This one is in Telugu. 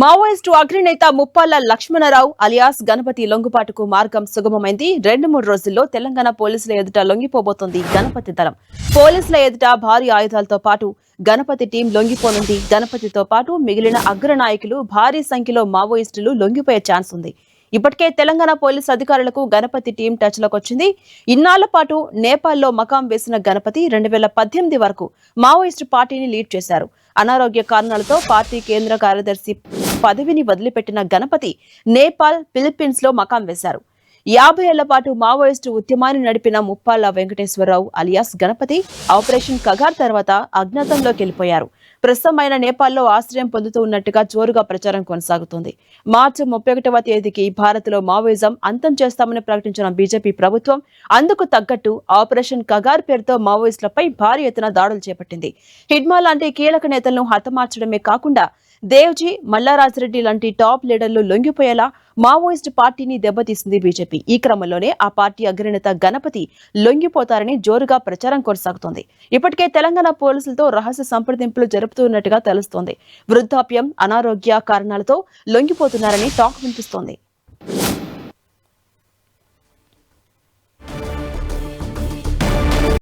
మావోయిస్టు అగ్రనేత ముప్పాళ్ల లక్ష్మణరావు అలియాస్ గణపతి లొంగుబాటుకు మార్గం సుగమమైంది. 2-3 రోజుల్లో తెలంగాణ పోలీసుల ఎదుట లొంగిపోబోతోంది గణపతి దళం. పోలీసుల ఎదుట భారీ ఆయుధాలతో పాటు గణపతి టీం లొంగిపోనుంది. గణపతితో పాటు మిగిలిన అగ్ర నాయకులు భారీ సంఖ్యలో మావోయిస్టులు లొంగిపోయే ఛాన్స్ ఉంది. ఇప్పటికే తెలంగాణ పోలీసు అధికారులకు గణపతి టీం టచ్ లోకి వచ్చింది. ఇన్నాళ్ల పాటు నేపాల్లో మకాం వేసిన గణపతి 2018 వరకు మావోయిస్టు పార్టీని లీడ్ చేశారు. అనారోగ్య కారణాలతో పార్టీ కేంద్ర కార్యదర్శి పదవిని వదిలిపెట్టిన గణపతి నేపాల్, ఫిలిప్పీన్స్ లో మకాం వేశారు. 50 ఏళ్ల పాటు మావోయిస్టు ఉద్యమాన్ని నడిపిన ముప్పాళ్ల వెంకటేశ్వరరావు అలియాస్ గణపతి ఆపరేషన్ కగార్ తర్వాత అజ్ఞాతంలోకి వెళ్లిపోయారు. ప్రస్తుతం ఆయన నేపాల్లో ఆశ్రయం పొందుతూ ఉన్నట్టుగా జోరుగా ప్రచారం కొనసాగుతోంది. మార్చి 31వ తేదీకి భారత్లో మావోయిజం అంతం చేస్తామని ప్రకటించిన బీజేపీ ప్రభుత్వం అందుకు తగ్గట్టు ఆపరేషన్ కగార్ పేరుతో మావోయిస్టులపై భారీ ఎత్తున దాడులు చేపట్టింది. హిడ్మా లాంటి కీలక నేతలను హతమార్చడమే కాకుండా దేవ్జీ, మల్లారాజిరెడ్డి లాంటి టాప్ లీడర్లు లొంగిపోయేలా మావోయిస్టు పార్టీని దెబ్బతీసింది బీజేపీ. ఈ క్రమంలోనే ఆ పార్టీ అగ్రనేత గణపతి లొంగిపోతారని జోరుగా ప్రచారం కొనసాగుతోంది. ఇప్పటికే తెలంగాణ పోలీసులతో రహస్య సంప్రదింపులు జరుపుతున్నట్టుగా తెలుస్తోంది. వృద్ధాప్యం, అనారోగ్య కారణాలతో లొంగిపోతున్నారని టాక్ వినిపిస్తోంది.